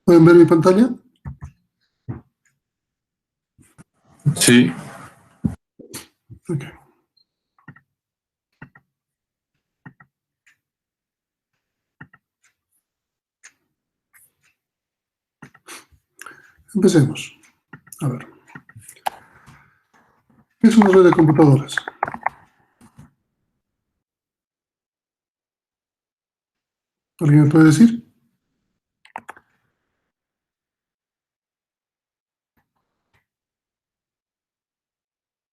¿Pueden ver mi pantalla? Sí. Ok. Empecemos. A ver. ¿Qué es una red de computadoras? ¿Alguien me puede decir?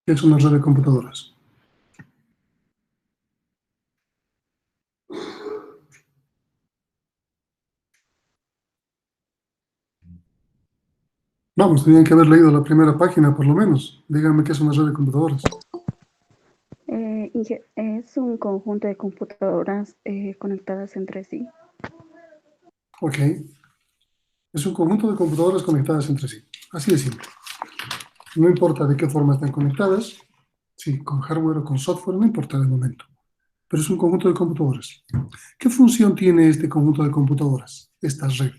¿Qué es una red de computadoras? Vamos, tenían que haber leído la primera página por lo menos. Díganme qué es una red de computadoras. Es un conjunto de computadoras conectadas entre sí. Ok. Es un conjunto de computadoras conectadas entre sí. Así de simple. No importa de qué forma están conectadas, si con hardware o con software, no importa de momento. Pero es un conjunto de computadoras. ¿Qué función tiene este conjunto de computadoras, esta red?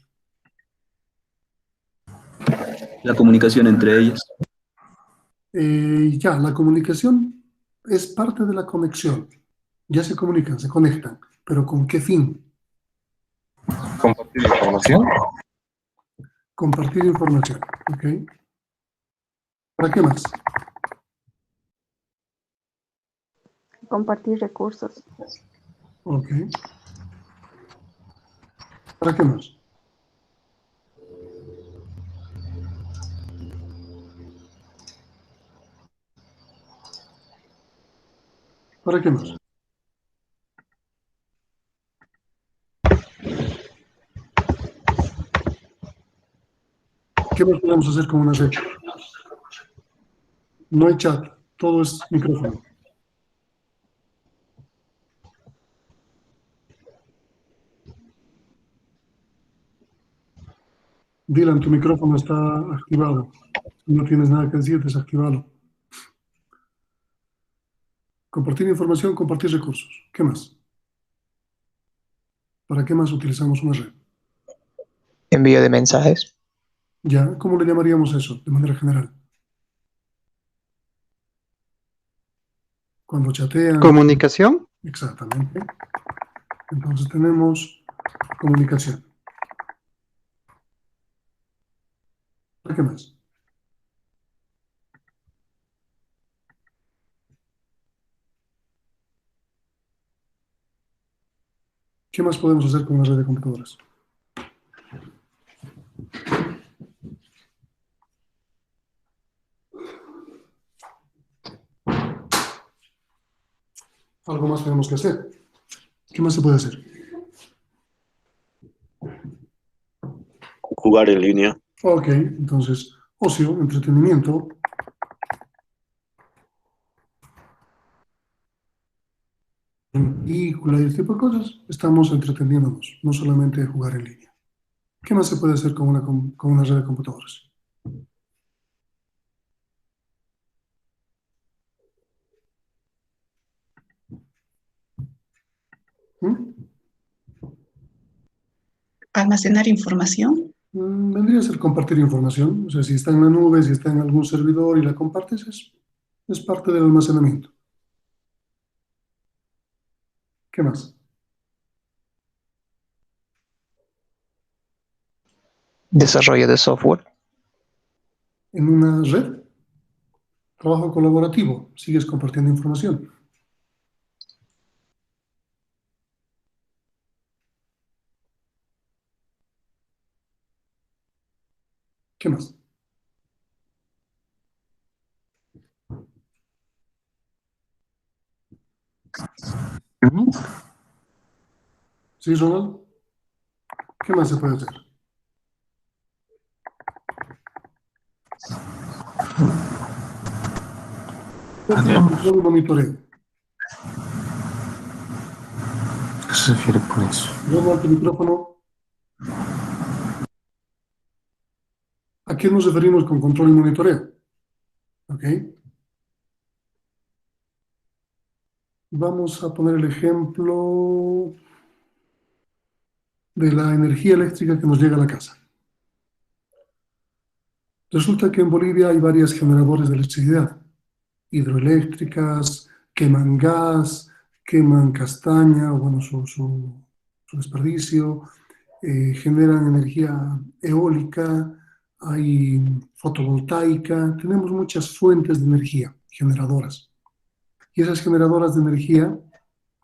La comunicación entre ellas. Ya, la comunicación es parte de la conexión. Ya se comunican, se conectan. ¿Pero con qué fin? Compartir información. Compartir información. ¿Ok? ¿Para qué más? Compartir recursos. Ok. ¿Para qué más? ¿Para qué más? ¿Qué más podemos hacer con una red? No hay chat, todo es micrófono. Dylan, tu micrófono está activado. Si no tienes nada que decir, desactívalo. Compartir información, compartir recursos. ¿Qué más? ¿Para qué más utilizamos una red? Envío de mensajes. Ya, ¿cómo le llamaríamos eso de manera general? Cuando chatean. Comunicación. Exactamente. Entonces tenemos comunicación. ¿Para qué más? ¿Qué más podemos hacer con una red de computadoras? Algo más tenemos que hacer. ¿Qué más se puede hacer? Jugar en línea. Ok, entonces, ocio, entretenimiento. En película y este tipo de cosas, estamos entreteniéndonos, no solamente jugar en línea. ¿Qué más se puede hacer con una red de computadoras? ¿Mm? Almacenar información. Vendría a ser compartir información. O sea, si está en la nube, si está en algún servidor y la compartes, es parte del almacenamiento. ¿Qué más? Desarrollo de software. En una red, trabajo colaborativo, sigues compartiendo información. ¿Qué más? ¿Sí, Ronald? ¿Qué más se puede hacer? Control y monitoreo. ¿Qué se refiere por eso? Ronald, tu micrófono. ¿A qué nos referimos con control y monitoreo? ¿Ok? Vamos a poner el ejemplo de la energía eléctrica que nos llega a la casa. Resulta que en Bolivia hay varias generadores de electricidad, hidroeléctricas, queman gas, queman castaña, o bueno, su desperdicio, generan energía eólica, hay fotovoltaica, tenemos muchas fuentes de energía generadoras. Y esas generadoras de energía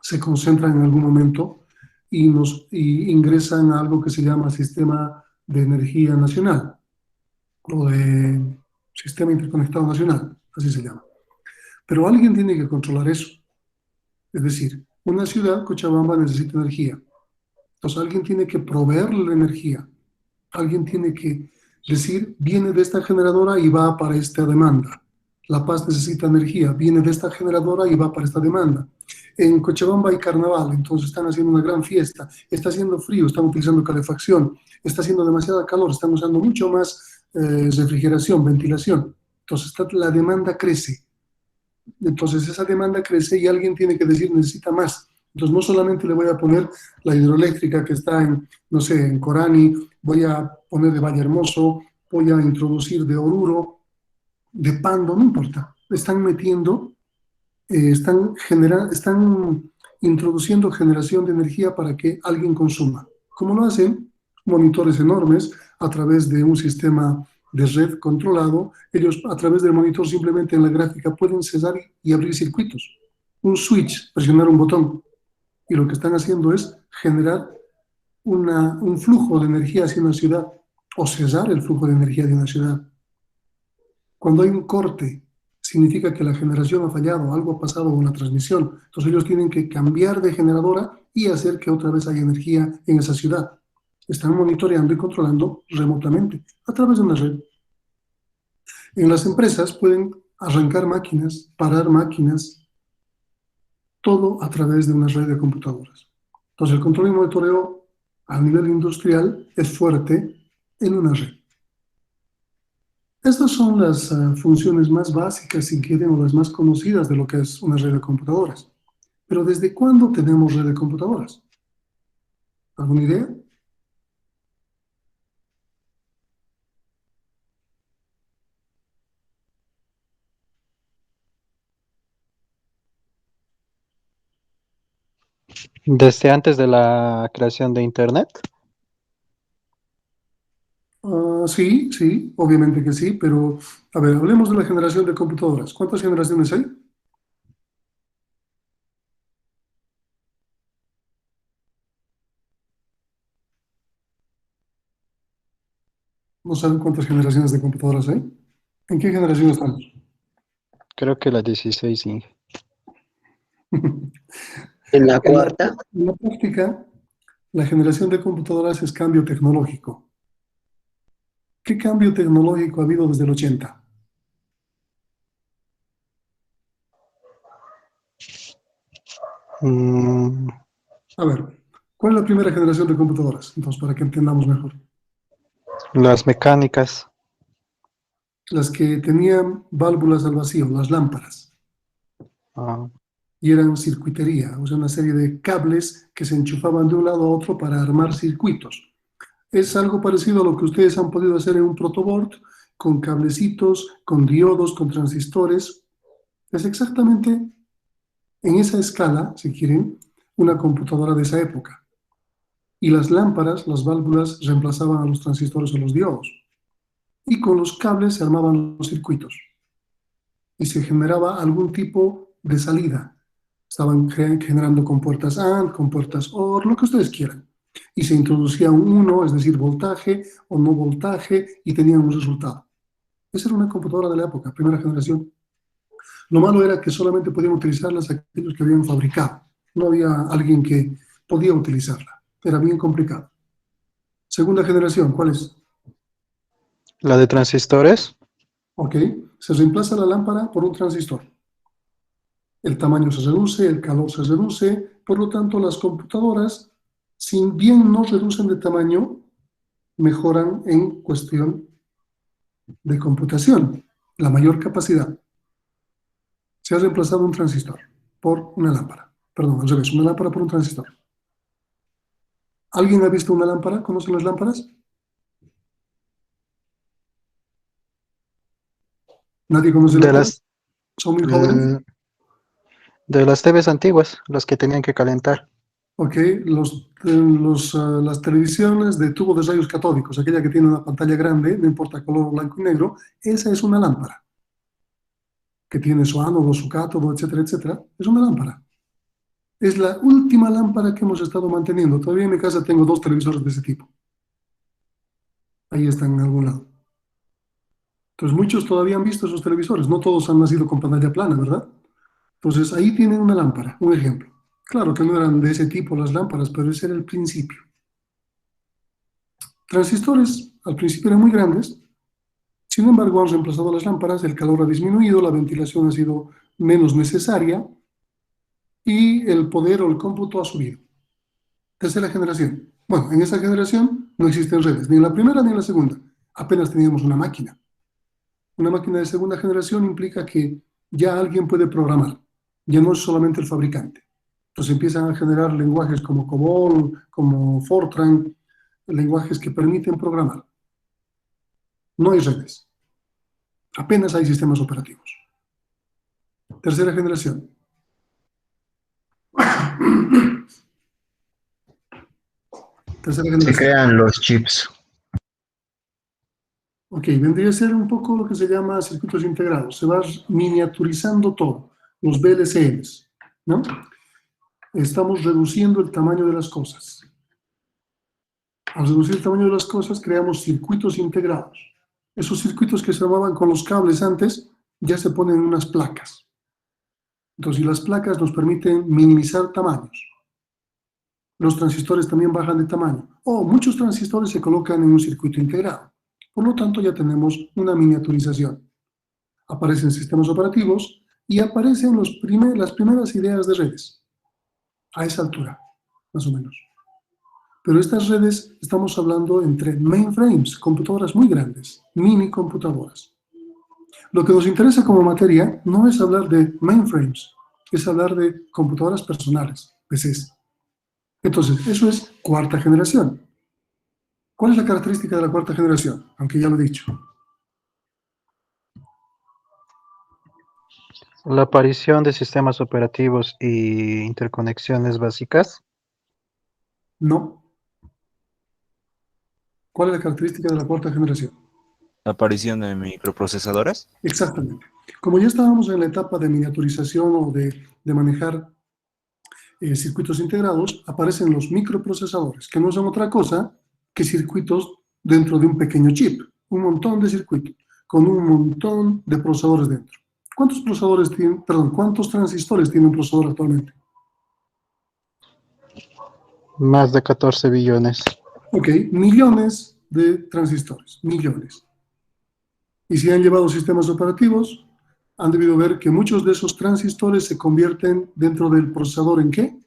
se concentran en algún momento y ingresan a algo que se llama Sistema de Energía Nacional o de Sistema Interconectado Nacional, así se llama. Pero alguien tiene que controlar eso. Es decir, una ciudad, Cochabamba, necesita energía. Entonces alguien tiene que proveerle la energía. Alguien tiene que decir, viene de esta generadora y va para esta demanda. La Paz necesita energía, viene de esta generadora y va para esta demanda. En Cochabamba hay carnaval, entonces están haciendo una gran fiesta. Está haciendo frío, están utilizando calefacción. Está haciendo demasiada calor, están usando mucho más refrigeración, ventilación. Entonces la demanda crece. Entonces esa demanda crece y alguien tiene que decir necesita más. Entonces no solamente le voy a poner la hidroeléctrica que está en, no sé, en Corani, voy a poner de Valle Hermoso, voy a introducir de Oruro, de Pando, no importa. Están metiendo, están introduciendo generación de energía para que alguien consuma. ¿Cómo lo hacen? Monitores enormes a través de un sistema de red controlado. Ellos a través del monitor simplemente en la gráfica pueden cesar y abrir circuitos. Un switch, presionar un botón. Y lo que están haciendo es generar un flujo de energía hacia una ciudad o cesar el flujo de energía de una ciudad. Cuando hay un corte, significa que la generación ha fallado, algo ha pasado con la transmisión. Entonces ellos tienen que cambiar de generadora y hacer que otra vez haya energía en esa ciudad. Están monitoreando y controlando remotamente a través de una red. En las empresas pueden arrancar máquinas, parar máquinas, todo a través de una red de computadoras. Entonces el control y monitoreo a nivel industrial es fuerte en una red. Estas son las funciones más básicas, si quieren, o las más conocidas de lo que es una red de computadoras. Pero ¿desde cuándo tenemos red de computadoras? ¿Alguna idea? Desde antes de la creación de Internet. Sí, sí, obviamente que sí, pero a ver, hablemos de la generación de computadoras. ¿Cuántas generaciones hay? ¿No saben cuántas generaciones de computadoras hay? ¿En qué generación estamos? Creo que la 16, sí. En la En la, cuarta, en la práctica, la generación de computadoras es cambio tecnológico. ¿Qué cambio tecnológico ha habido desde el 80? Mm, A ver, ¿cuál es la primera generación de computadoras? Entonces, para que entendamos mejor. las mecánicas. Las que tenían válvulas al vacío, las lámparas, Ah, y eran circuitería, o sea, una serie de cables que se enchufaban de un lado a otro para armar circuitos. Es algo parecido a lo que ustedes han podido hacer en un protoboard, con cablecitos, con diodos, con transistores. Es exactamente en esa escala, si quieren, una computadora de esa época. Y las lámparas, las válvulas, reemplazaban a los transistores o los diodos. Y con los cables se armaban los circuitos. Y se generaba algún tipo de salida. Estaban generando compuertas AND, compuertas OR, lo que ustedes quieran. Y se introducía un 1, es decir, voltaje o no voltaje, y tenían un resultado. Esa era una computadora de la época, primera generación. Lo malo era que solamente podían utilizarlas aquellos que habían fabricado. No había alguien que podía utilizarla. Era bien complicado. Segunda generación, ¿cuál es? la de transistores. Ok, se reemplaza la lámpara por un transistor. El tamaño se reduce, el calor se reduce, por lo tanto las computadoras, si bien no reducen de tamaño, mejoran en cuestión de computación, la mayor capacidad. Se ha reemplazado un transistor por una lámpara. Perdón, al revés, una lámpara por un transistor. ¿Alguien ha visto una lámpara? ¿Conocen las lámparas? ¿Nadie conoce De la las, ¿Son muy jóvenes? l- de las TVs antiguas, las que tenían que calentar. Ok, las televisiones de tubo de rayos catódicos, aquella que tiene una pantalla grande, no importa color blanco y negro, esa es una lámpara, que tiene su ánodo, su cátodo, etcétera, etcétera. Es una lámpara. Es la última lámpara que hemos estado manteniendo. Todavía en mi casa tengo 2 televisores de ese tipo. Ahí están en algún lado. Entonces, muchos todavía han visto esos televisores. No todos han nacido con pantalla plana, ¿verdad? Entonces, ahí tienen una lámpara, un ejemplo. Claro que no eran de ese tipo las lámparas, pero ese era el principio. Transistores al principio eran muy grandes, sin embargo han reemplazado las lámparas, el calor ha disminuido, la ventilación ha sido menos necesaria y el poder o el cómputo ha subido. Tercera generación. Bueno, en esa generación no existen redes, ni en la primera ni en la segunda. Apenas teníamos una máquina. Una máquina de segunda generación implica que ya alguien puede programar, ya no es solamente el fabricante. Entonces empiezan a generar lenguajes como COBOL, como Fortran, lenguajes que permiten programar. No hay redes, apenas hay sistemas operativos. Tercera generación. Tercera Se generación. crean los chips. Ok, vendría a ser un poco lo que se llama circuitos integrados. Se va miniaturizando todo, los VLCMs, ¿no? Estamos reduciendo el tamaño de las cosas. Al reducir el tamaño de las cosas, creamos circuitos integrados. Esos circuitos que se llamaban con los cables antes, ya se ponen en unas placas. Entonces, y las placas nos permiten minimizar tamaños. Los transistores también bajan de tamaño. O muchos transistores se colocan en un circuito integrado. Por lo tanto, ya tenemos una miniaturización. Aparecen sistemas operativos y aparecen las primeras ideas de redes. A esa altura, más o menos. Pero estas redes, estamos hablando entre mainframes, computadoras muy grandes, mini computadoras. Lo que nos interesa como materia no es hablar de mainframes, es hablar de computadoras personales, PCs. Entonces, eso es cuarta generación. ¿Cuál es la característica de la cuarta generación? Aunque ya lo he dicho. La aparición de sistemas operativos y interconexiones básicas. No. ¿Cuál es la característica de la cuarta generación? La aparición de microprocesadores. Exactamente. Como ya estábamos en la etapa de miniaturización o de manejar circuitos integrados, aparecen los microprocesadores, que no son otra cosa que circuitos dentro de un pequeño chip. Un montón de circuitos, con un montón de procesadores dentro. ¿Cuántos transistores tiene un procesador actualmente? Más de 14 billones. Ok, millones de transistores, millones. Y si han llevado sistemas operativos, han debido ver que muchos de esos transistores se convierten dentro del procesador ¿en qué?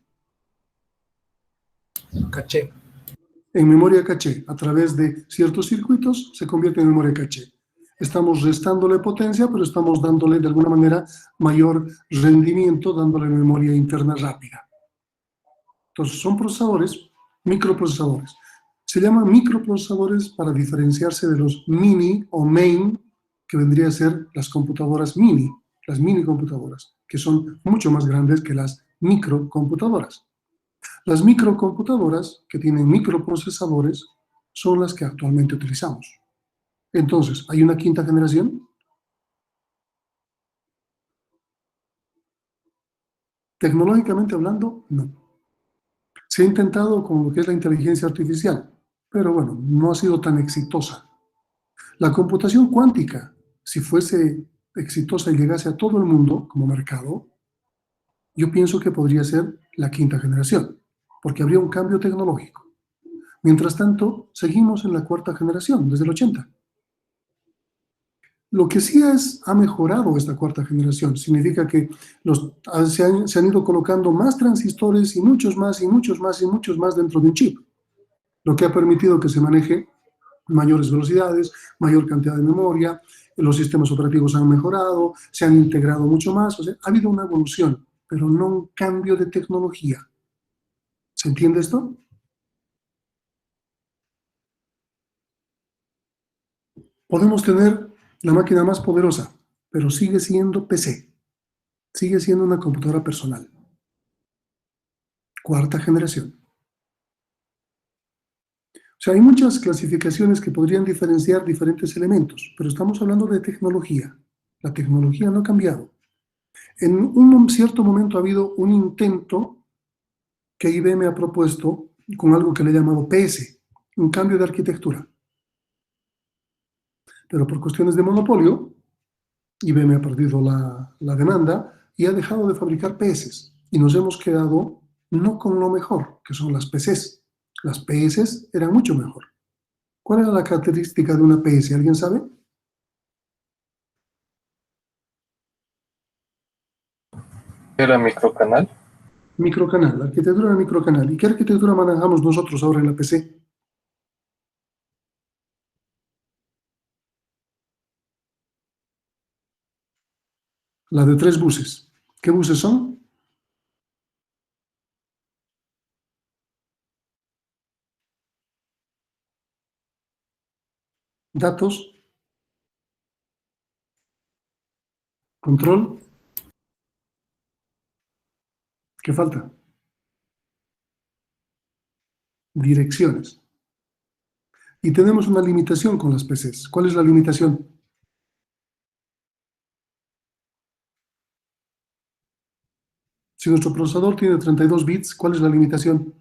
Caché. En memoria caché. A través de ciertos circuitos se convierte en memoria caché. Estamos restándole potencia, pero estamos dándole de alguna manera mayor rendimiento, dándole memoria interna rápida. Entonces son procesadores, microprocesadores. Se llaman microprocesadores para diferenciarse de los mini o main, que vendría a ser las computadoras mini, las mini computadoras, que son mucho más grandes que las microcomputadoras. Las microcomputadoras, que tienen microprocesadores, son las que actualmente utilizamos. Entonces, ¿hay una quinta generación? Tecnológicamente hablando, no. Se ha intentado con lo que es la inteligencia artificial, pero bueno, no ha sido tan exitosa. La computación cuántica, si fuese exitosa y llegase a todo el mundo como mercado, yo pienso que podría ser la quinta generación, porque habría un cambio tecnológico. Mientras tanto, seguimos en la cuarta generación, desde el 80. Lo que sí ha mejorado esta cuarta generación, significa que se han ido colocando más transistores y muchos más y muchos más y muchos más dentro de un chip, lo que ha permitido que se maneje mayores velocidades, mayor cantidad de memoria, los sistemas operativos han mejorado, se han integrado mucho más, o sea, ha habido una evolución, pero no un cambio de tecnología. ¿Se entiende esto? Podemos tener la máquina más poderosa, pero sigue siendo PC. Sigue siendo una computadora personal. Cuarta generación. O sea, hay muchas clasificaciones que podrían diferenciar diferentes elementos, pero estamos hablando de tecnología. La tecnología no ha cambiado. En un cierto momento ha habido un intento que IBM ha propuesto con algo que le he llamado PS, un cambio de arquitectura. Pero por cuestiones de monopolio, IBM ha perdido la demanda y ha dejado de fabricar PSs. Y nos hemos quedado no con lo mejor, que son las PCs. Las PSs eran mucho mejor. ¿Cuál era la característica de una PS? ¿Alguien sabe? ¿Era microcanal? Microcanal, la arquitectura de microcanal. ¿Y qué arquitectura manejamos nosotros ahora en la PC? La de 3 buses. ¿Qué buses son? Datos, control. ¿Qué falta? Direcciones. Y tenemos una limitación con las PCs. ¿Cuál es la limitación? Si nuestro procesador tiene 32 bits, ¿cuál es la limitación?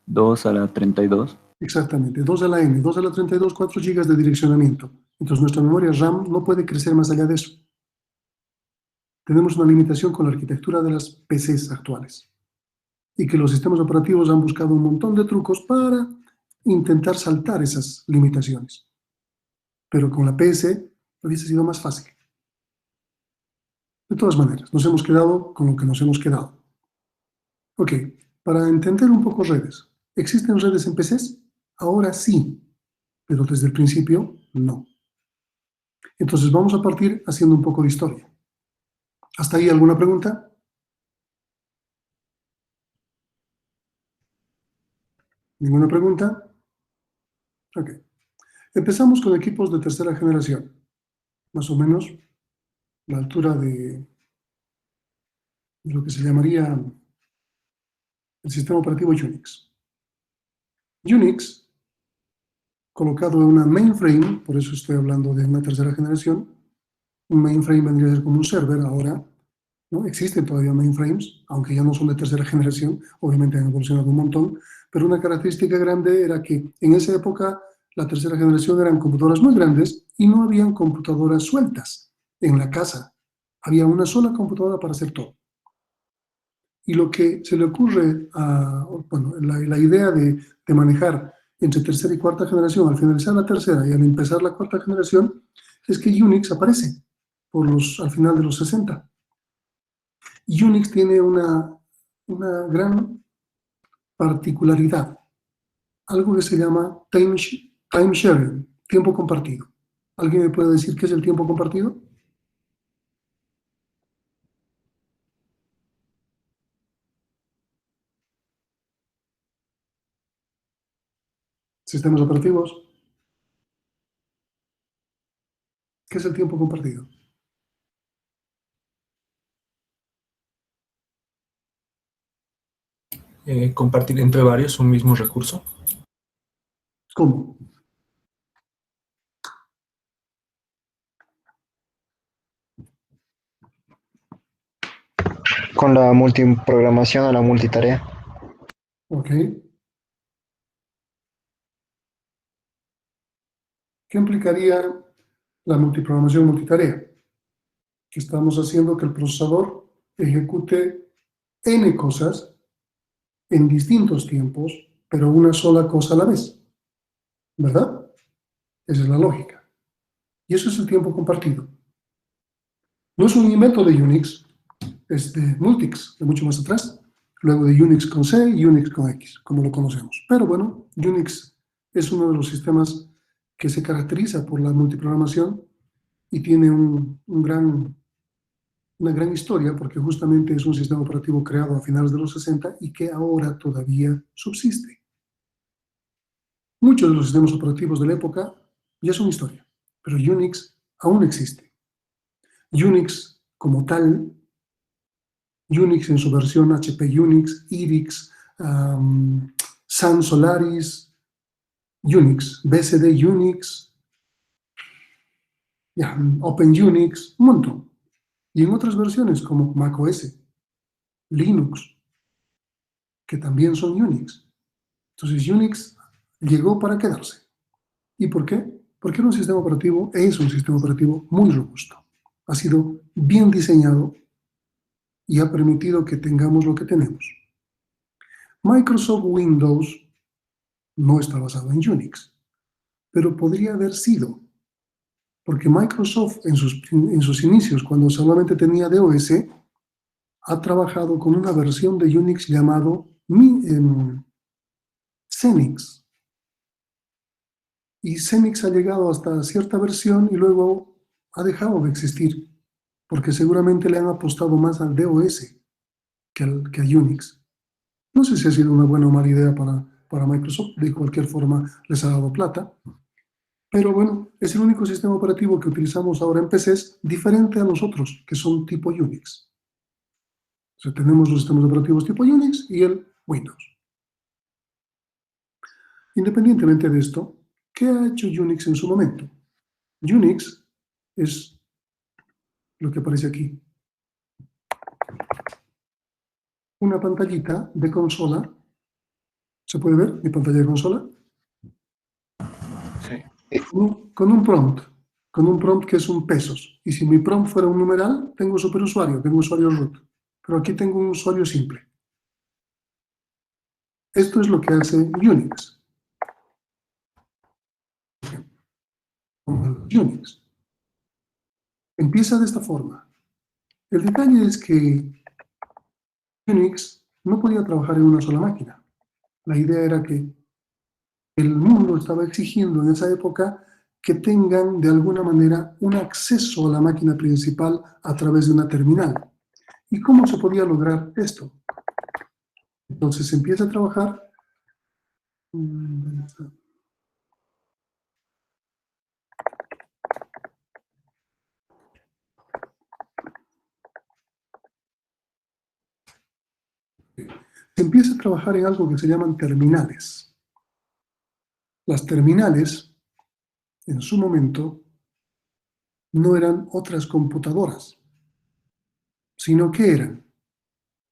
2 a la 32. Exactamente, 2 a la n, 2 a la 32, 4 GB de direccionamiento. Entonces nuestra memoria RAM no puede crecer más allá de eso. Tenemos una limitación con la arquitectura de las PCs actuales. Y que los sistemas operativos han buscado un montón de trucos para intentar saltar esas limitaciones. Pero con la PS hubiese sido más fácil. De todas maneras, nos hemos quedado con lo que nos hemos quedado. Ok, para entender un poco redes. ¿Existen redes en PCs? Ahora sí, pero desde el principio no. Entonces vamos a partir haciendo un poco de historia. ¿Hasta ahí alguna pregunta? ¿Ninguna pregunta? Ok. Empezamos con equipos de tercera generación. Más o menos la altura de lo que se llamaría el sistema operativo Unix. Unix, colocado en una mainframe, por eso estoy hablando de una tercera generación. Un mainframe vendría a ser como un server ahora, ¿no? Existen todavía mainframes, aunque ya no son de tercera generación, obviamente han evolucionado un montón, pero una característica grande era que en esa época la tercera generación eran computadoras muy grandes y no habían computadoras sueltas en la casa. Había una sola computadora para hacer todo. Y lo que se le ocurre bueno, la idea de manejar entre tercera y cuarta generación, al finalizar la tercera y al empezar la cuarta generación, es que Unix aparece al final de los 60. Unix tiene una gran particularidad, algo que se llama time sharing, tiempo compartido. ¿Alguien me puede decir qué es el tiempo compartido? Sistemas operativos. ¿Qué es el tiempo compartido? Compartir entre varios un mismo recurso. ¿Cómo? Con la multiprogramación o la multitarea. Ok. ¿Qué implicaría la multiprogramación multitarea? Que estamos haciendo que el procesador ejecute N cosas en distintos tiempos, pero una sola cosa a la vez. ¿Verdad? Esa es la lógica. Y eso es el tiempo compartido. No es un invento de Unix, es de Multics, de mucho más atrás. Luego de Unix con C y Unix con X, como lo conocemos. Pero bueno, Unix es uno de los sistemas que se caracteriza por la multiprogramación y tiene una gran historia porque justamente es un sistema operativo creado a finales de los 60 y que ahora todavía subsiste. Muchos de los sistemas operativos de la época ya son historia. pero Unix aún existe. Unix como tal, Unix en su versión HP Unix, IRIX, Sun Solaris, Unix, BSD Unix, Open Unix, un montón. Y en otras versiones como macOS, Linux, que también son Unix. Entonces Unix llegó para quedarse. ¿Y por qué? Porque era un sistema operativo, es un sistema operativo muy robusto. Ha sido bien diseñado y ha permitido que tengamos lo que tenemos. Microsoft Windows no está basado en Unix, pero podría haber sido, porque Microsoft en sus inicios, cuando solamente tenía DOS, ha trabajado con una versión de Unix llamado Xenix. Y Xenix ha llegado hasta cierta versión y luego ha dejado de existir, porque seguramente le han apostado más al DOS que a Unix. No sé si ha sido una buena o mala idea para Microsoft, de cualquier forma les ha dado plata, pero bueno, es el único sistema operativo que utilizamos ahora en PCs diferente a los otros, que son tipo Unix. O sea, tenemos los sistemas operativos tipo Unix y el Windows. Independientemente de esto, ¿qué ha hecho Unix en su momento? Unix es lo que aparece aquí. Una pantallita de consola. ¿Se puede ver mi pantalla de consola? Sí. Con un prompt que es un pesos. Y si mi prompt fuera un numeral, tengo superusuario, tengo usuario root. Pero aquí tengo un usuario simple. Esto es lo que hace Unix. Unix. Empieza de esta forma. El detalle es que Unix no podía trabajar en una sola máquina. La idea era que el mundo estaba exigiendo en esa época que tengan de alguna manera un acceso a la máquina principal a través de una terminal. ¿Y cómo se podía lograr esto? Entonces se empieza a trabajar. Se empieza a trabajar en algo que se llaman terminales. Las terminales, en su momento, no eran otras computadoras, sino que eran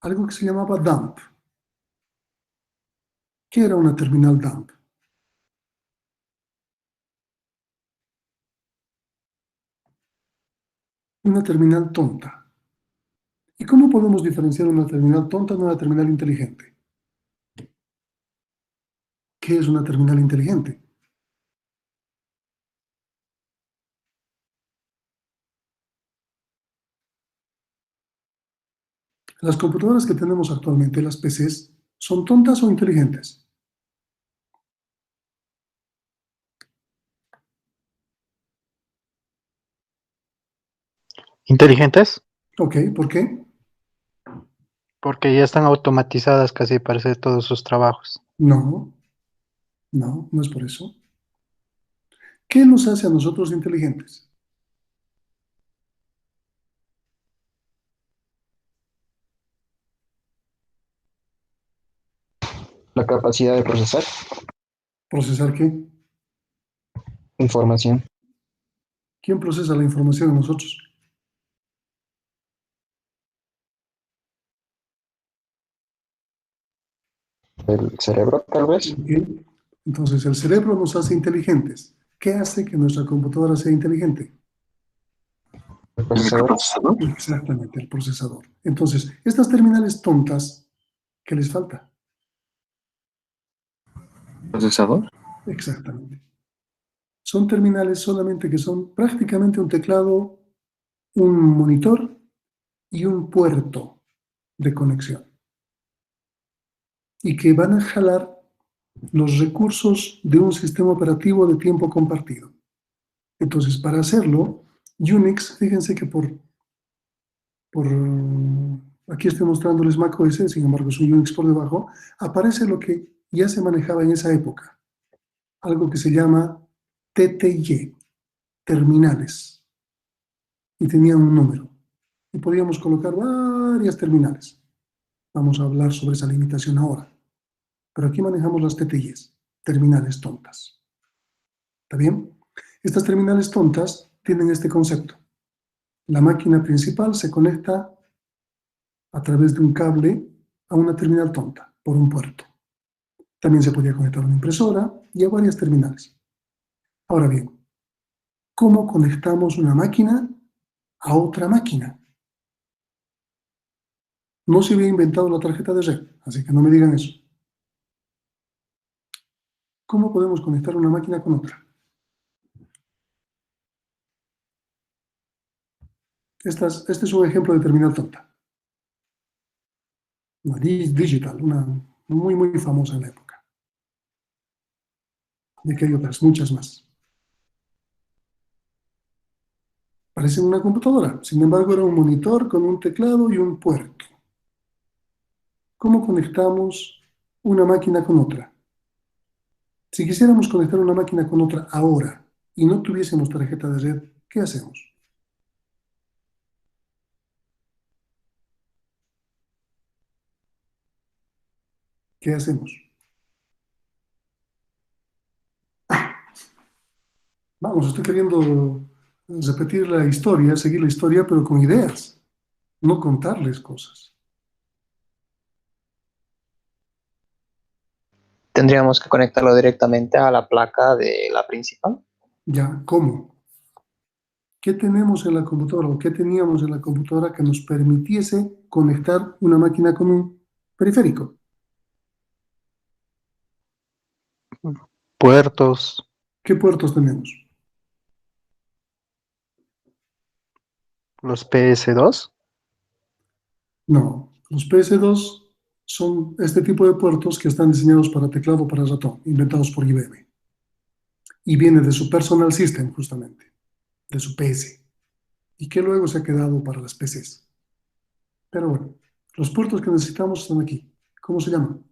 algo que se llamaba dump. ¿Qué era una terminal dump? Una terminal tonta. ¿Y cómo podemos diferenciar una terminal tonta de una terminal inteligente? ¿Qué es una terminal inteligente? Las computadoras que tenemos actualmente, las PCs, ¿son tontas o inteligentes? ¿Inteligentes? Ok, ¿por qué? Porque ya están automatizadas casi para hacer todos sus trabajos. No, no es por eso. ¿Qué nos hace a nosotros inteligentes? La capacidad de procesar ¿Procesar qué? información. ¿Quién procesa la información a nosotros? El cerebro, tal vez. ¿Ok? Entonces, el cerebro nos hace inteligentes. ¿Qué hace que nuestra computadora sea inteligente? El procesador. Exactamente, el procesador. Entonces, estas terminales tontas, ¿qué les falta? ¿Procesador? Exactamente. Son terminales solamente que son prácticamente un teclado, un monitor y un puerto de conexión. Y que van a jalar los recursos de un sistema operativo de tiempo compartido. Entonces, para hacerlo, Unix, fíjense que aquí estoy mostrándoles macOS, sin embargo es un Unix por debajo, aparece lo que ya se manejaba en esa época, algo que se llama TTY. terminales y tenían un número. Y podíamos colocar varias terminales. Vamos a hablar sobre esa limitación ahora. Pero aquí manejamos las TTIs, terminales tontas. ¿Está bien? Estas terminales tontas tienen este concepto. La máquina principal se conecta a través de un cable a una terminal tonta, por un puerto. También se podía conectar a una impresora y a varias terminales. Ahora bien, ¿cómo conectamos una máquina a otra máquina? No se había inventado la tarjeta de red, así que no me digan eso. ¿Cómo podemos conectar una máquina con otra? Este es un ejemplo de terminal tonta. Una digital, una muy famosa en la época. Y aquí hay otras, muchas más. Parece una computadora, sin embargo era un monitor con un teclado y un puerto. ¿Cómo conectamos una máquina con otra? Si quisiéramos conectar una máquina con otra ahora y no tuviésemos tarjeta de red, ¿qué hacemos? ¿Qué hacemos? Vamos, estoy queriendo repetir la historia, seguir la historia, pero con ideas, no contarles cosas. Tendríamos que conectarlo directamente a la placa de la principal. Ya, ¿cómo? ¿Qué tenemos en la computadora o qué teníamos en la computadora que nos permitiese conectar una máquina con un periférico? Puertos, ¿Qué puertos tenemos? los PS2. No, los PS2 son este tipo de puertos que están diseñados para teclado para ratón, inventados por IBM. Y viene de su Personal System, justamente, de su PS. Y que luego se ha quedado para las PCs. Pero bueno, los puertos que necesitamos están aquí. ¿Cómo se llaman?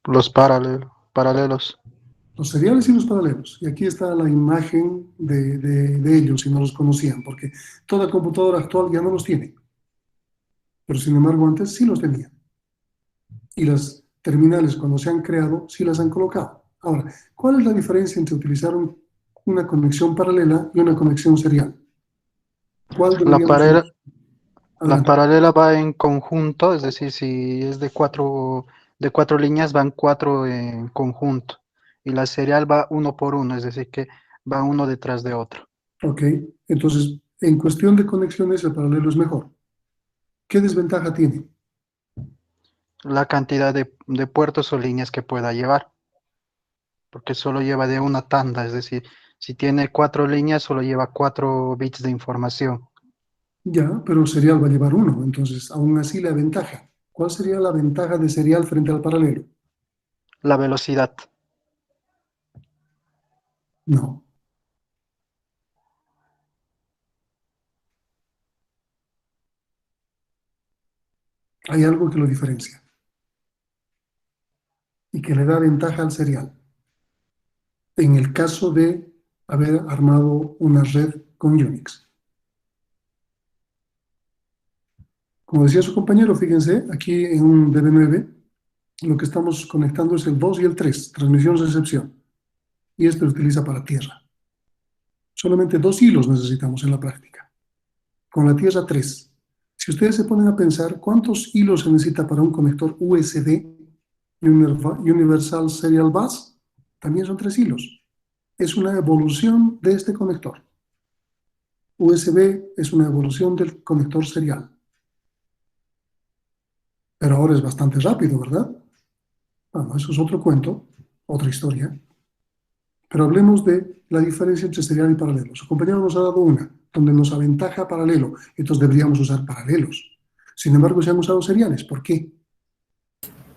Los paralelos. Los seriales y los paralelos. Y aquí está la imagen de ellos, si no los conocían, porque toda computadora actual ya no los tiene. Pero sin embargo, antes sí los tenían. Y las terminales, cuando se han creado, sí las han colocado. Ahora, ¿cuál es la diferencia entre utilizar una conexión paralela y una conexión serial? ¿Cuál La deberíamos paralela, usar? la Adelante. paralela va en conjunto, es decir, si es de cuatro líneas, van cuatro en conjunto. Y la serial va uno por uno, es decir, que va uno detrás de otro. Ok, entonces, en cuestión de conexiones, el paralelo es mejor. ¿Qué desventaja tiene? La cantidad de puertos o líneas que pueda llevar, porque solo lleva de una tanda, es decir, si tiene 4 líneas, solo lleva 4 bits de información. Ya, pero el serial va a llevar uno, entonces, aún así la ventaja. ¿Cuál sería la ventaja de serial frente al paralelo? La velocidad. No. Hay algo que lo diferencia y que le da ventaja al serial. En el caso de haber armado una red con Unix. Como decía su compañero, fíjense, aquí en un DB9, lo que estamos conectando es el 2 y el 3, transmisión-recepción. Y esto lo utiliza para tierra. Solamente 2 hilos necesitamos en la práctica. Con la tierra 3. Si ustedes se ponen a pensar, ¿cuántos hilos se necesita para un conector USB, Universal Serial Bus? También son 3 hilos. Es una evolución de este conector. USB es una evolución del conector serial. Pero ahora es bastante rápido, ¿verdad? Bueno, eso es otro cuento, otra historia. Pero hablemos de la diferencia entre serial y paralelo. Su compañero nos ha dado una, donde nos aventaja paralelo. Entonces deberíamos usar paralelos. Sin embargo, se han usado seriales. ¿Por qué?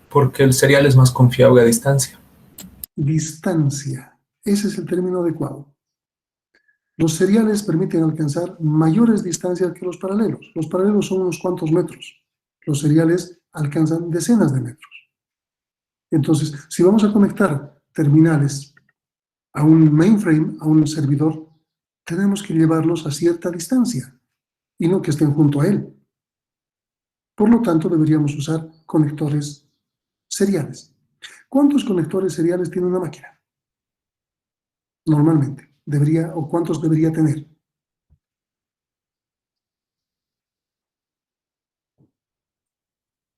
Porque el serial es más confiable a distancia. Distancia. Ese es el término adecuado. Los seriales permiten alcanzar mayores distancias que los paralelos. Los paralelos son unos cuantos metros. Los seriales alcanzan decenas de metros. Entonces, si vamos a conectar terminales a un mainframe, a un servidor, tenemos que llevarlos a cierta distancia y no que estén junto a él. Por lo tanto, deberíamos usar conectores seriales. ¿Cuántos conectores seriales tiene una máquina? Normalmente, o ¿cuántos debería tener?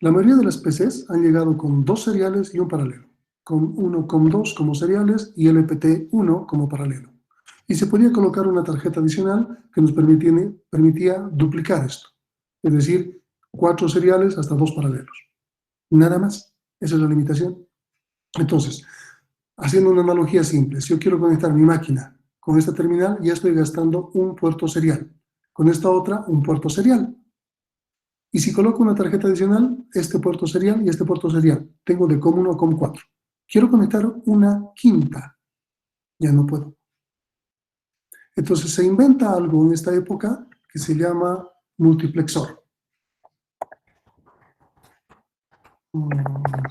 La mayoría de las PCs han llegado con 2 seriales y un paralelo, con uno con 2 como seriales y LPT1 como paralelo. Y se podía colocar una tarjeta adicional que nos permitía duplicar esto, es decir, 4 seriales hasta 2 paralelos. Nada más, esa es la limitación. Entonces, haciendo una analogía simple, si yo quiero conectar mi máquina con esta terminal, ya estoy gastando un puerto serial. Con esta otra, un puerto serial. Y si coloco una tarjeta adicional, este puerto serial y este puerto serial, tengo de COM1 a COM4. Quiero conectar una quinta, ya no puedo. Entonces se inventa algo en esta época que se llama multiplexor.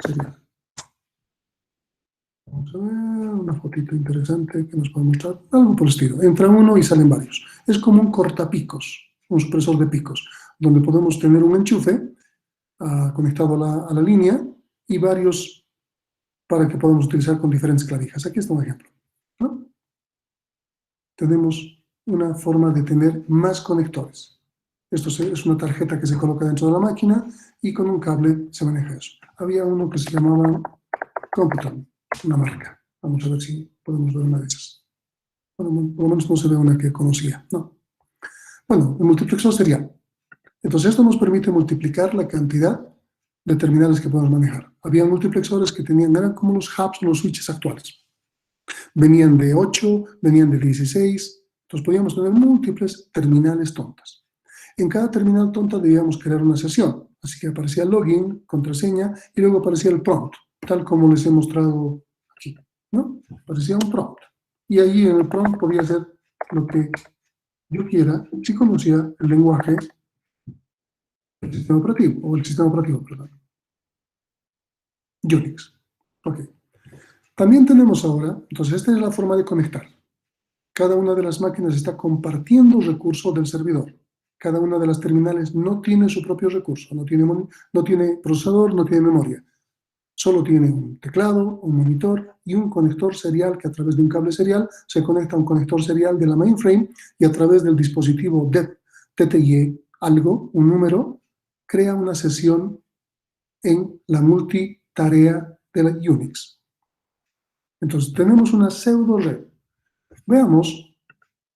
Serial. Vamos a ver una fotito interesante que nos puede mostrar. Algo por el estilo. Entra uno y salen varios. Es como un cortapicos, un supresor de picos, donde podemos tener un enchufe conectado a la línea y varios para que podamos utilizar con diferentes clavijas. Aquí está un ejemplo, ¿no? Tenemos una forma de tener más conectores. Esto es una tarjeta que se coloca dentro de la máquina y con un cable se maneja eso. Había uno que se llamaba Computon, una marca. Vamos a ver si podemos ver una de esas. Bueno, por lo menos no se ve una que conocía, ¿no? Bueno, el multiplexor serial. Entonces esto nos permite multiplicar la cantidad de terminales que podemos manejar. Había multiplexores que eran como los hubs o los switches actuales. Venían de 8, venían de 16, entonces podíamos tener múltiples terminales tontas. En cada terminal tonta debíamos crear una sesión, así que aparecía el login, contraseña, y luego aparecía el prompt, tal como les he mostrado aquí, ¿no? Aparecía un prompt. Y allí en el prompt podía hacer lo que yo quiera si conocía el lenguaje del sistema operativo, o el sistema operativo, perdón. Unix. Ok. También tenemos ahora, entonces esta es la forma de conectar. Cada una de las máquinas está compartiendo recursos del servidor. Cada una de las terminales no tiene su propio recurso, no tiene procesador, no tiene memoria. Solo tiene un teclado, un monitor y un conector serial que a través de un cable serial se conecta a un conector serial de la mainframe y a través del dispositivo TTY algo, un número, crea una sesión en la multitarea de la Unix. Entonces tenemos una pseudo red. Veamos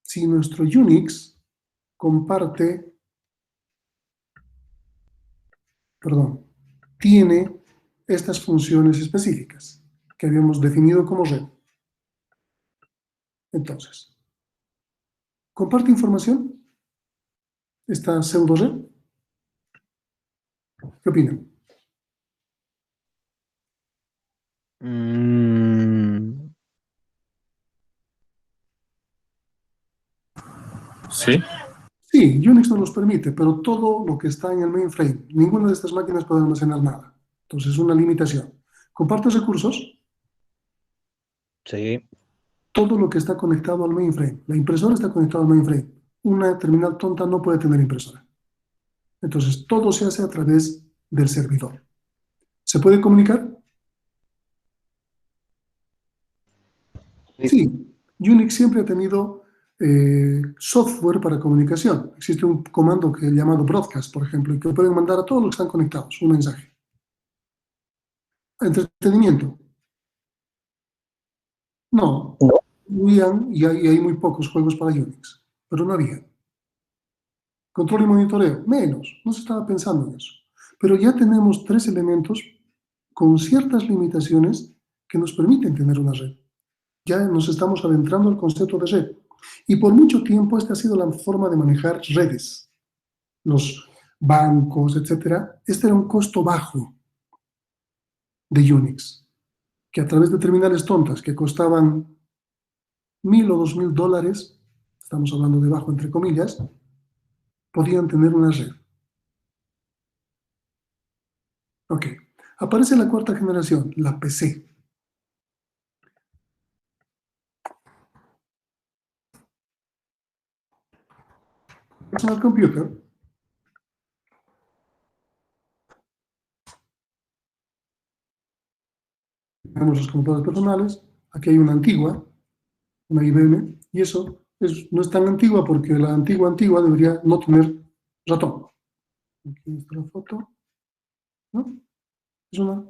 si nuestro Unix tiene estas funciones específicas que habíamos definido como red. Entonces, ¿comparte información esta pseudo red? ¿Qué opinan? Sí. Sí, Unix no los permite, pero todo lo que está en el mainframe, ninguna de estas máquinas puede almacenar nada. Entonces es una limitación. ¿Comparte recursos? Sí. Todo lo que está conectado al mainframe. La impresora está conectada al mainframe. Una terminal tonta no puede tener impresora. Entonces todo se hace a través del servidor. ¿Se puede comunicar? Sí. Unix siempre ha tenido software para comunicación. Existe un comando llamado broadcast, por ejemplo, y que pueden mandar a todos los que están conectados un mensaje. Entretenimiento. No. Habían, y hay muy pocos juegos para Unix, pero no había. Control y monitoreo, menos. No se estaba pensando en eso. Pero ya tenemos 3 elementos con ciertas limitaciones que nos permiten tener una red. Ya nos estamos adentrando al concepto de red. Y por mucho tiempo esta ha sido la forma de manejar redes. Los bancos, etc. Este era un costo bajo de Unix, que a través de terminales tontas que costaban $1,000 o $2,000, estamos hablando de bajo entre comillas, podían tener una red. Ok. Aparece la 4ª generación, la PC. Personal computer. Tenemos los computadores personales. Aquí hay una antigua, una IBM, y eso no es tan antigua porque la antigua debería no tener ratón. Aquí está la foto. ¿No? Es una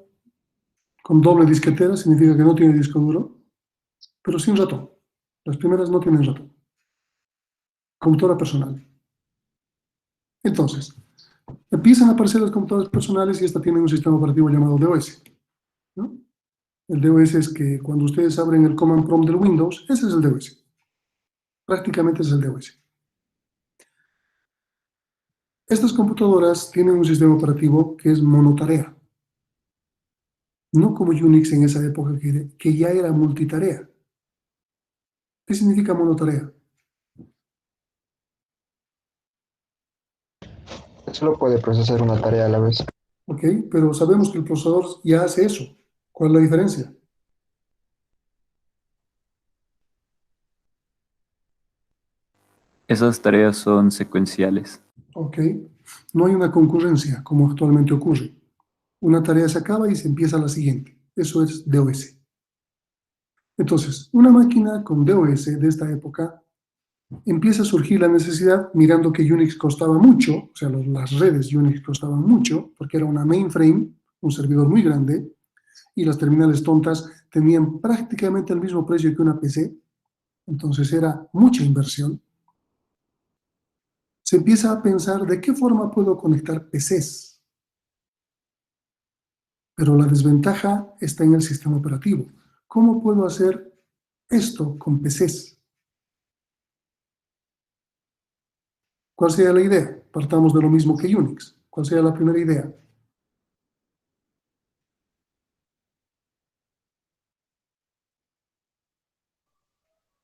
con doble disquetera, significa que no tiene disco duro, pero sin ratón. Las primeras no tienen ratón. Computadora personal. Entonces, empiezan a aparecer las computadoras personales y esta tiene un sistema operativo llamado DOS, ¿no? El DOS es que cuando ustedes abren el command prompt del Windows, ese es el DOS. Prácticamente es el DOS. Estas computadoras tienen un sistema operativo que es monotarea. No como Unix en esa época que ya era multitarea. ¿Qué significa monotarea? Solo puede procesar una tarea a la vez. Ok, pero sabemos que el procesador ya hace eso. ¿Cuál es la diferencia? Esas tareas son secuenciales. Ok, no hay una concurrencia como actualmente ocurre. Una tarea se acaba y se empieza la siguiente. Eso es DOS. Entonces, una máquina con DOS de esta época empieza a surgir la necesidad, mirando que Unix costaba mucho, o sea, las redes Unix costaban mucho, porque era una mainframe, un servidor muy grande, y las terminales tontas tenían prácticamente el mismo precio que una PC, entonces era mucha inversión. Se empieza a pensar de qué forma puedo conectar PCs. Pero la desventaja está en el sistema operativo. ¿Cómo puedo hacer esto con PCs? ¿Cuál sería la idea? Partamos de lo mismo que Unix. ¿Cuál sería la primera idea?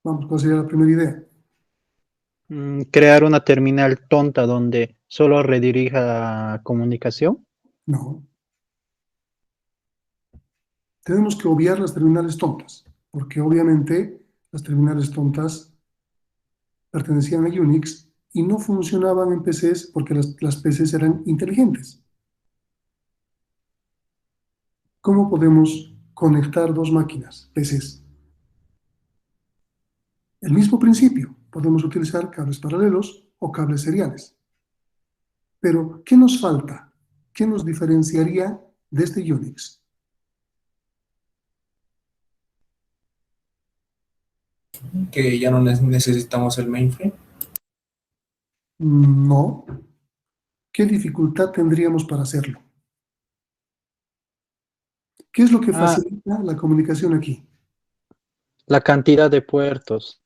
Vamos, ¿cuál sería la primera idea? Crear una terminal tonta donde solo redirija comunicación. No. Tenemos que obviar las terminales tontas, porque obviamente las terminales tontas pertenecían a Unix y no funcionaban en PCs porque las PCs eran inteligentes. ¿Cómo podemos conectar dos máquinas, PCs? El mismo principio, podemos utilizar cables paralelos o cables seriales. Pero, ¿qué nos falta? ¿Qué nos diferenciaría de este Unix? Que ya no necesitamos el mainframe. No. ¿Qué dificultad tendríamos para hacerlo? ¿Qué es lo que facilita la comunicación aquí? La cantidad de puertos.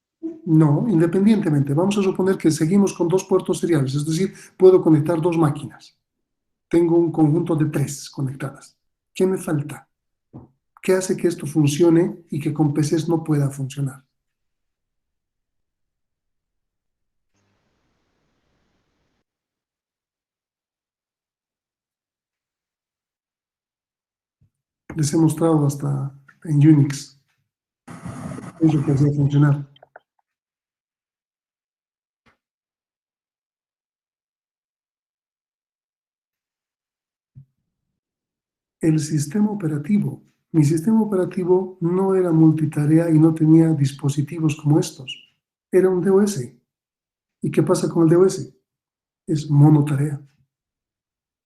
No, independientemente. Vamos a suponer que seguimos con dos puertos seriales, es decir, puedo conectar dos máquinas. Tengo un conjunto de 3 conectadas. ¿Qué me falta? ¿Qué hace que esto funcione y que con PCs no pueda funcionar? Les he mostrado hasta en Unix. Es lo que hacía funcionar. El sistema operativo. Mi sistema operativo no era multitarea y no tenía dispositivos como estos. Era un DOS. ¿Y qué pasa con el DOS? Es monotarea.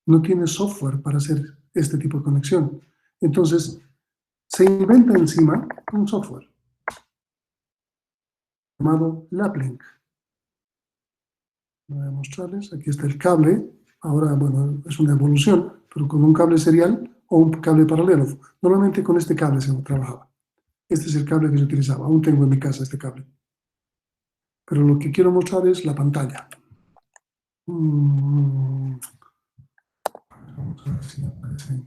No tiene software para hacer este tipo de conexión. Entonces, se inventa encima un software llamado Laplink. Voy a mostrarles, aquí está el cable. Ahora, bueno, es una evolución, pero con un cable serial o un cable paralelo. Normalmente con este cable se trabajaba. Este es el cable que se utilizaba. Aún tengo en mi casa este cable. Pero lo que quiero mostrar es la pantalla. Vamos a ver si aparece.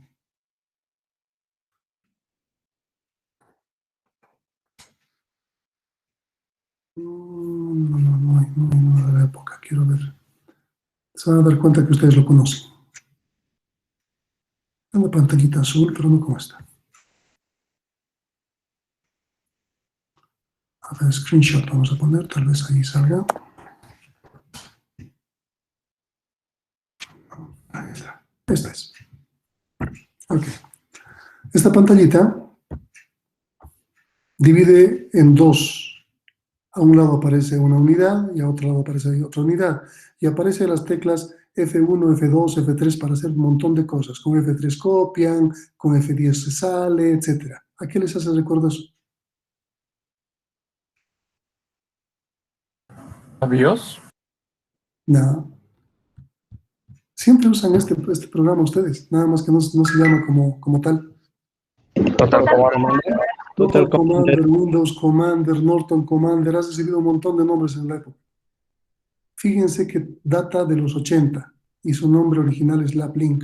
No hay nada de la época. Quiero ver. Se van a dar cuenta que ustedes lo conocen. Una pantallita azul, pero no como esta. A ver, screenshot vamos a poner, tal vez ahí salga. Esta es. Ok. Esta pantallita divide en dos. A un lado aparece una unidad y a otro lado aparece otra unidad. Y aparecen las teclas F1, F2, F3 para hacer un montón de cosas. Con F3 copian, con F10 se sale, etc. ¿A qué les hace recuerdo eso? ¿Avios? No. Siempre usan este programa ustedes, nada más que no se llama como tal. Total Commander. Total Commander, Windows Commander, Norton Commander, has recibido un montón de nombres en la época. Fíjense que data de los 80 y su nombre original es LabLink.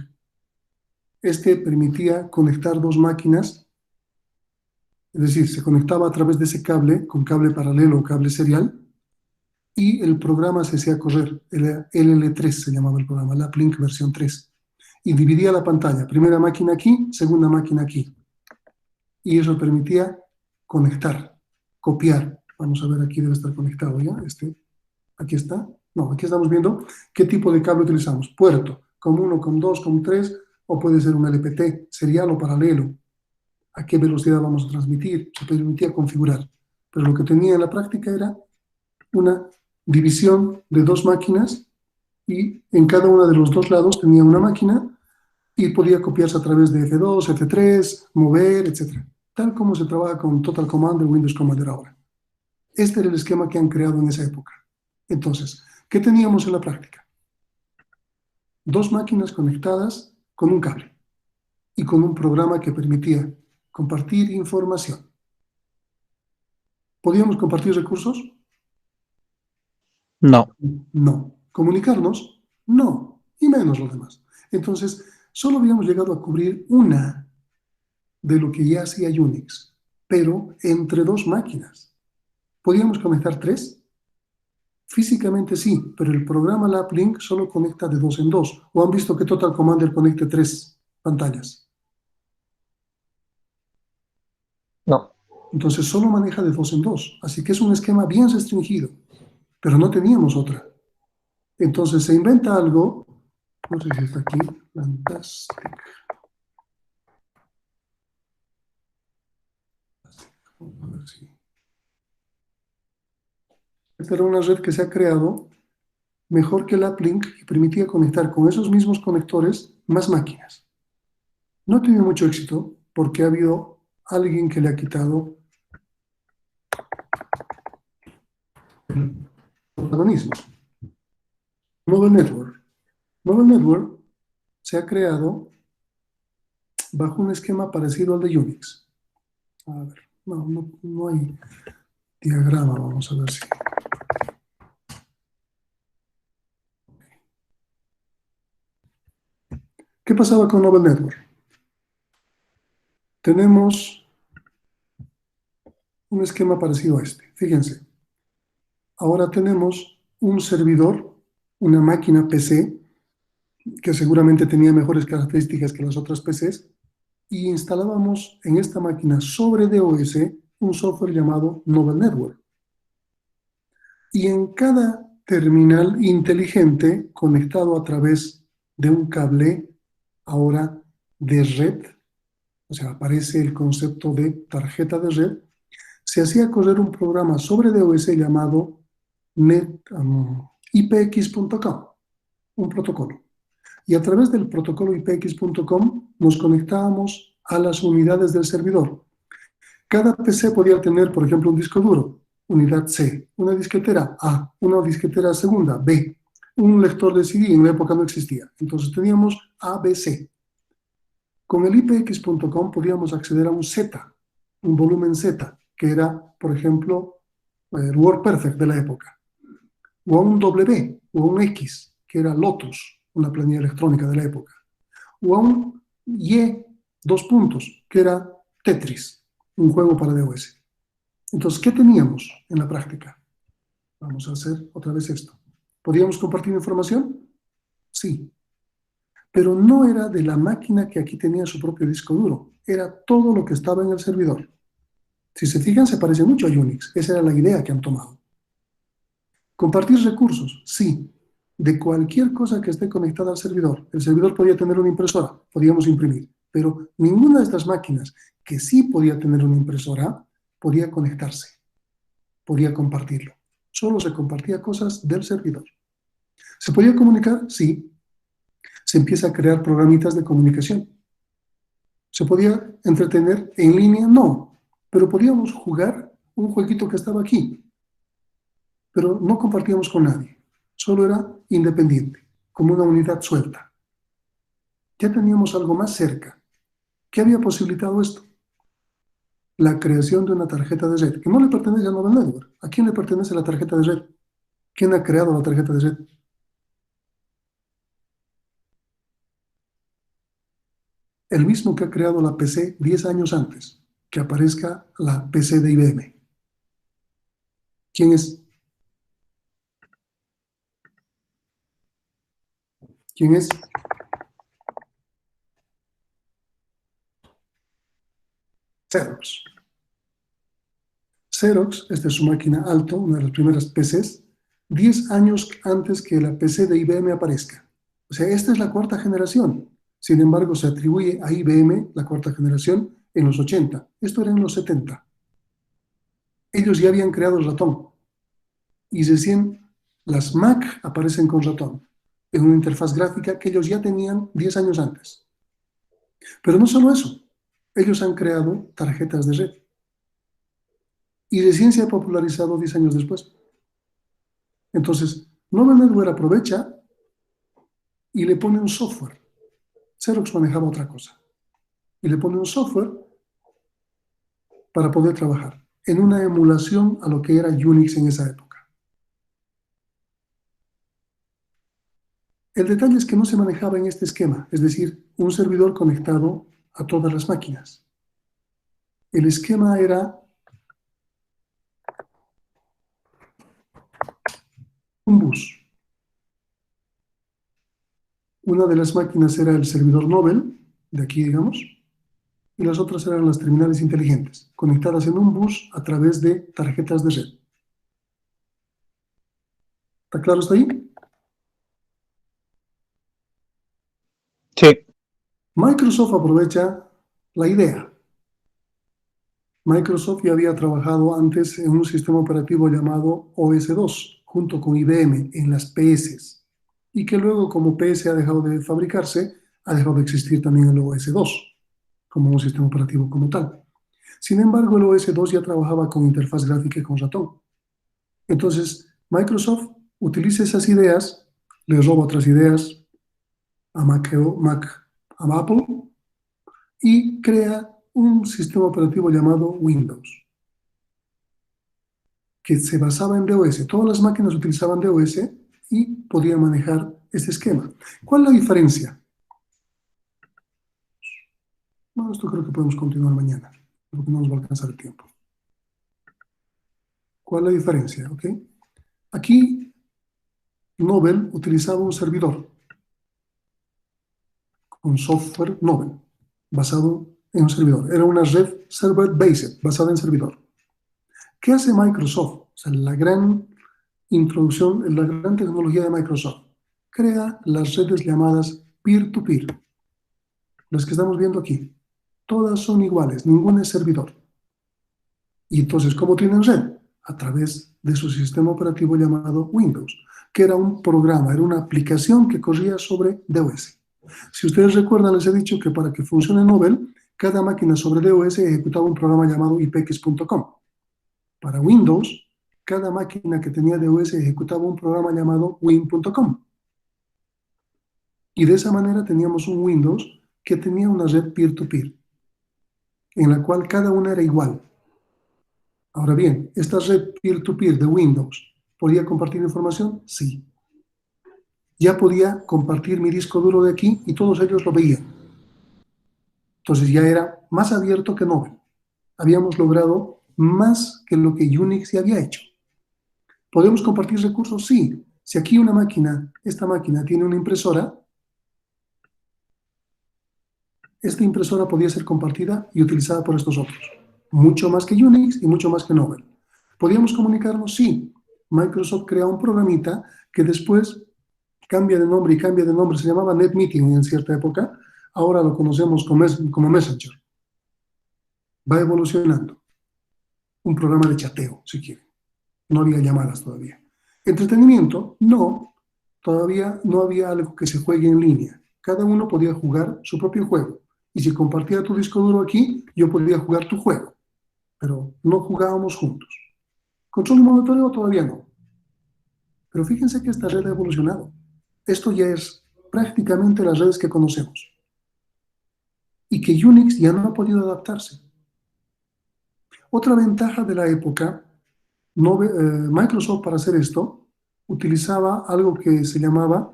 Este permitía conectar dos máquinas, es decir, se conectaba a través de ese cable, con cable paralelo o cable serial, y el programa se hacía correr, el LL3 se llamaba el programa, LabLink versión 3, y dividía la pantalla, primera máquina aquí, segunda máquina aquí. Y eso permitía conectar, copiar. Vamos a ver, aquí debe estar conectado ya. Aquí está. No, aquí estamos viendo qué tipo de cable utilizamos. Puerto, COM1, COM2, COM3, o puede ser un LPT, serial o paralelo. A qué velocidad vamos a transmitir. Se permitía configurar. Pero lo que tenía en la práctica era una división de dos máquinas y en cada uno de los dos lados tenía una máquina y podía copiarse a través de F2, F3, mover, etc. Tal como se trabaja con Total Commander, Windows Commander ahora. Este era el esquema que han creado en esa época. Entonces, ¿qué teníamos en la práctica? Dos máquinas conectadas con un cable y con un programa que permitía compartir información. ¿Podíamos compartir recursos? No. No. ¿Comunicarnos? No. Y menos los demás. Entonces, solo habíamos llegado a cubrir una de lo que ya hacía Unix, pero entre dos máquinas. ¿Podíamos conectar tres? Físicamente sí, pero el programa LabLink solo conecta de dos en dos. ¿O han visto que Total Commander conecte tres pantallas? No. Entonces solo maneja de dos en dos. Así que es un esquema bien restringido, pero no teníamos otra. Entonces se inventa algo, no sé si está aquí, Fantastic. A ver si. Esta era una red que se ha creado mejor que LabLink y permitía conectar con esos mismos conectores más máquinas. No ha tenido mucho éxito porque ha habido alguien que le ha quitado el protagonismo. Novel Network. Novel Network se ha creado bajo un esquema parecido al de Unix. A ver, no hay diagrama, vamos a ver si... ¿Qué pasaba con Novel Network? Tenemos un esquema parecido a este. Fíjense, ahora tenemos un servidor, una máquina PC, que seguramente tenía mejores características que las otras PCs, y instalábamos en esta máquina sobre DOS un software llamado Novel Network. Y en cada terminal inteligente conectado a través de un cable ahora de red, o sea, aparece el concepto de tarjeta de red, se hacía correr un programa sobre DOS llamado ipx.com, un protocolo. Y a través del protocolo ipx.com nos conectábamos a las unidades del servidor. Cada PC podía tener, por ejemplo, un disco duro, unidad C, una disquetera A, una disquetera segunda B, un lector de CD, en la época no existía. Entonces teníamos A, B, C. Con el ipx.com podíamos acceder a un Z, un volumen Z, que era, por ejemplo, el WordPerfect de la época, o a un W, o a un X, que era Lotus, una planilla electrónica de la época, o a un Y, dos puntos, que era Tetris, un juego para DOS. Entonces, ¿qué teníamos en la práctica? Vamos a hacer otra vez esto. ¿Podíamos compartir información? Sí. Pero no era de la máquina que aquí tenía su propio disco duro. Era todo lo que estaba en el servidor. Si se fijan, se parece mucho a Unix. Esa era la idea que han tomado. ¿Compartir recursos? Sí. de cualquier cosa que esté conectada al servidor. El servidor podía tener una impresora, podíamos imprimir, pero ninguna de estas máquinas que sí podía tener una impresora podía conectarse, podía compartirlo. Solo se compartía cosas del servidor. ¿Se podía comunicar? Sí. Se empieza a crear programitas de comunicación. ¿Se podía entretener en línea? No. Pero podíamos jugar un jueguito que estaba aquí. Pero no compartíamos con nadie. Solo era independiente, como una unidad suelta. Ya teníamos algo más cerca. ¿Qué había posibilitado esto? La creación de una tarjeta de red, que no le pertenece a Novel Network. ¿A quién le pertenece la tarjeta de red? ¿Quién ha creado la tarjeta de red? El mismo que ha creado la PC 10 años antes que aparezca la PC de IBM. ¿Quién es? ¿Quién es? Xerox. Xerox, esta es su máquina Alto, una de las primeras PCs, 10 años antes que la PC de IBM aparezca. O sea, esta es la cuarta generación. Sin embargo, se atribuye a IBM la cuarta generación en los 80. Esto era en los 70. Ellos ya habían creado el ratón. Y recién las Mac aparecen con ratón, en una interfaz gráfica que ellos ya tenían 10 años antes. Pero no solo eso. Ellos han creado tarjetas de red. Y recién se ha popularizado 10 años después. Entonces, Novel Network aprovecha y le pone un software. Xerox manejaba otra cosa. Y le pone un software para poder trabajar en una emulación a lo que era Unix en esa época. El detalle es que no se manejaba en este esquema, es decir, un servidor conectado a todas las máquinas. El esquema era un bus. Una de las máquinas era el servidor Novel, de aquí digamos, y las otras eran las terminales inteligentes, conectadas en un bus a través de tarjetas de red. ¿Está claro hasta ahí? Sí. Microsoft aprovecha la idea. Microsoft ya había trabajado antes en un sistema operativo llamado OS2, junto con IBM, en las PS, y que luego, como PS ha dejado de fabricarse, ha dejado de existir también el OS2, como un sistema operativo como tal. Sin embargo, el OS2 ya trabajaba con interfaz gráfica y con ratón. Entonces, Microsoft utiliza esas ideas, le roba otras ideas a Apple y crea un sistema operativo llamado Windows, que se basaba en DOS. Todas las máquinas utilizaban DOS y podían manejar este esquema. ¿Cuál es la diferencia? Bueno, esto creo que podemos continuar mañana, porque no nos va a alcanzar el tiempo. ¿Cuál es la diferencia? ¿Okay? Aquí, Novel utilizaba un servidor con software Novel, basado en un servidor. Era una red server-based, basada en servidor. ¿Qué hace Microsoft? O sea, la gran introducción, la gran tecnología de Microsoft. Crea las redes llamadas peer-to-peer. Las que estamos viendo aquí. Todas son iguales, ninguna es servidor. Y entonces, ¿cómo tienen red? A través de su sistema operativo llamado Windows, que era un programa, era una aplicación que corría sobre DOS. Si ustedes recuerdan, les he dicho que para que funcione Novel, cada máquina sobre DOS ejecutaba un programa llamado ipx.com. Para Windows, cada máquina que tenía DOS ejecutaba un programa llamado win.com. Y de esa manera teníamos un Windows que tenía una red peer-to-peer, en la cual cada una era igual. Ahora bien, ¿esta red peer-to-peer de Windows podía compartir información? Sí. Ya podía compartir mi disco duro de aquí y todos ellos lo veían. Entonces ya era más abierto que Novel. Habíamos logrado más que lo que Unix ya había hecho. ¿Podemos compartir recursos? Sí. Si aquí una máquina, esta máquina tiene una impresora, esta impresora podía ser compartida y utilizada por estos otros. Mucho más que Unix y mucho más que Novel. ¿Podíamos comunicarnos? Sí. Microsoft crea un programita que después cambia de nombre y cambia de nombre. Se llamaba NetMeeting en cierta época, ahora lo conocemos como Messenger. Va evolucionando. Un programa de chateo, si quieren. No había llamadas todavía. Entretenimiento, no. Todavía no había algo que se juegue en línea. Cada uno podía jugar su propio juego. Y si compartía tu disco duro aquí, yo podía jugar tu juego. Pero no jugábamos juntos. Control y monitoreo todavía no. Pero fíjense que esta red ha evolucionado. Esto ya es prácticamente las redes que conocemos. Y que Unix ya no ha podido adaptarse. Otra ventaja de la época, Microsoft para hacer esto utilizaba algo que se llamaba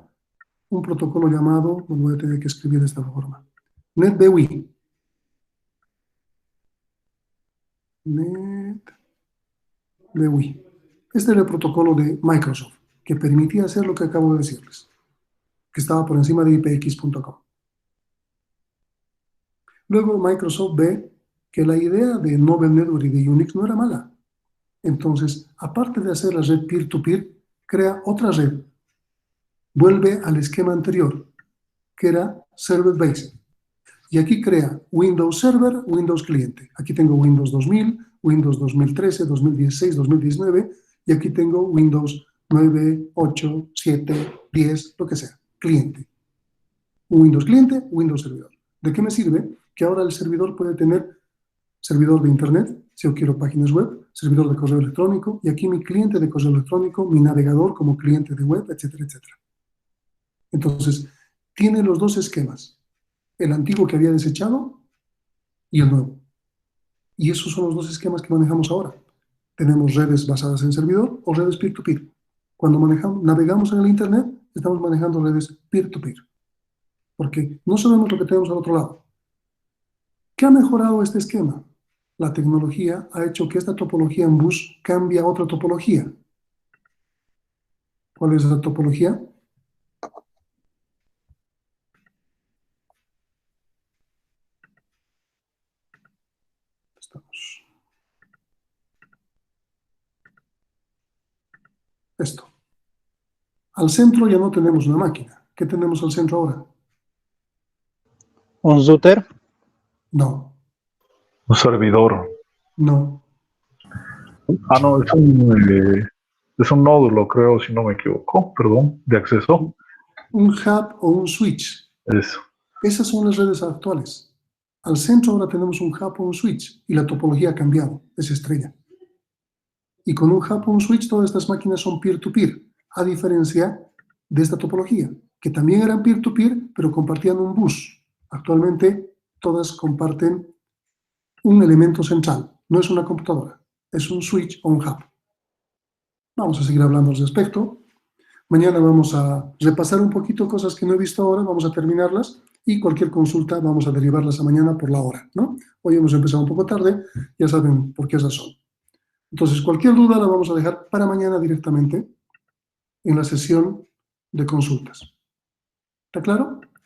un protocolo llamado, lo voy a tener que escribir de esta forma, NetBEUI. NetBEUI. Este era el protocolo de Microsoft, que permitía hacer lo que acabo de decirles, que estaba por encima de IPX.com. Luego Microsoft ve que la idea de Novel Network y de Unix no era mala. Entonces, aparte de hacer la red peer-to-peer, crea otra red. Vuelve al esquema anterior, que era server-based. Y aquí crea Windows Server, Windows Cliente. Aquí tengo Windows 2000, Windows 2013, 2016, 2019, y aquí tengo Windows 9, 8, 7, 10, lo que sea, cliente. Windows Cliente, Windows Servidor. ¿De qué me sirve? Que ahora el servidor puede tener servidor de Internet, si yo quiero páginas web, servidor de correo electrónico, y aquí mi cliente de correo electrónico, mi navegador como cliente de web, etcétera, etcétera. Entonces, tiene los dos esquemas, el antiguo que había desechado y el nuevo. Y esos son los dos esquemas que manejamos ahora. Tenemos redes basadas en servidor o redes peer-to-peer. Cuando navegamos en el Internet, estamos manejando redes peer-to-peer. Porque no sabemos lo que tenemos al otro lado. ¿Qué ha mejorado este esquema? La tecnología ha hecho que esta topología en bus cambie a otra topología. ¿Cuál es la topología? Esto. Al centro ya no tenemos una máquina. ¿Qué tenemos al centro ahora? ¿Un router? No, Un servidor. no. Ah, no, es un nódulo, creo, si no me equivoco, perdón, de acceso. Un hub o un switch. Eso. Esas son las redes actuales. Al centro ahora tenemos un hub o un switch y la topología ha cambiado, es estrella. Y con un hub o un switch todas estas máquinas son peer-to-peer, a diferencia de esta topología, que también eran peer-to-peer, pero compartían un bus. Actualmente todas comparten un elemento central, no es una computadora, es un switch o un hub. Vamos a seguir hablando al respecto. Mañana vamos a repasar un poquito cosas que no he visto ahora, vamos a terminarlas y cualquier consulta vamos a derivarlas a mañana por la hora, ¿no? Hoy hemos empezado un poco tarde, ya saben por qué razón. Entonces, cualquier duda la vamos a dejar para mañana directamente en la sesión de consultas. ¿Está claro?